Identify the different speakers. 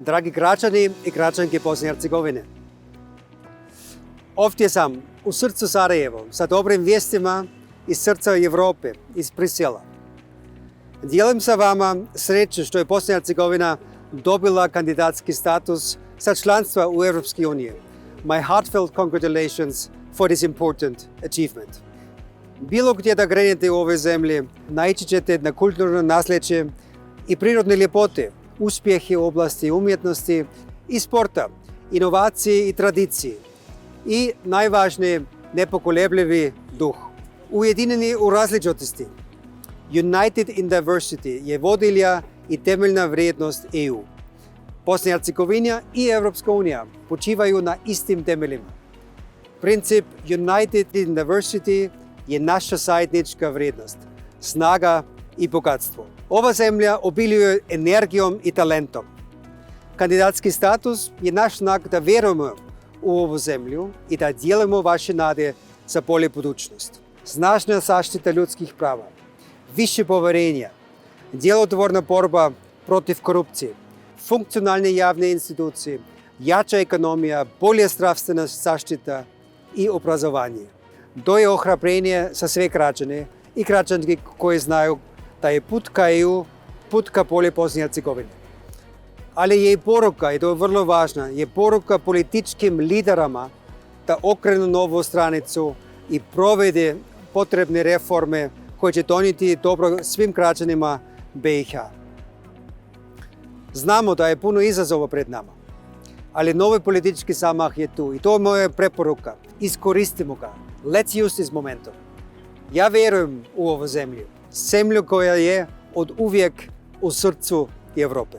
Speaker 1: Dragi građani i građanke Bosne i Hercegovine, ovdje sam u srcu Sarajevo sa dobrim vijestima iz srca Europe, iz Brisela. Dijelim sa vama sreću što je Bosna i Hercegovina dobila kandidatski status za članstva u Europskoj uniji. My heartfelt congratulations for this important achievement. Bilo gdje da krenete u ovoj zemlji, naići ćete na kulturno nasljeđe i prirodne ljepote, uspjehe u oblasti umjetnosti i sporta, inovacije i tradicije i najvažnije, nepokolebljivi duh. Ujedinjeni u različitosti, United in Diversity je vodilja i temeljna vrijednost EU. Bosna i Hercegovina i Europska unija počivaju na istim temeljima. Princip United in Diversity je naša zajednička vrijednost, snaga i bogatstvo. Ova zemlja obiljuje energijom i talentom. Kandidatski status je naš znak da vjerujemo u ovu zemlju i da dijelimo vaše nade za bolju budućnost. Snažna zaštita ljudskih prava, više povjerenja, djelotvorna borba protiv korupcije, funkcionalne javne institucije, jača ekonomija, bolja zdravstvena zaštita i obrazovanje. To je ohrabrenje za sve građane i građanke koji znaju da je put ka EU, put ka bolje Bosne i Hercegovine. Ali je i poruka, i to je vrlo važno, je poruka političkim liderama da okrenu novu stranicu i provede potrebne reforme koje će donijeti dobro svim građanima BiH. Znamo da je puno izazova pred nama, ali novi politički zamah je tu i to je moja preporuka. Iskoristimo ga. Let's use this momentum. Ja vjerujem u ovu zemlju koja je od uvijek u srcu Europe.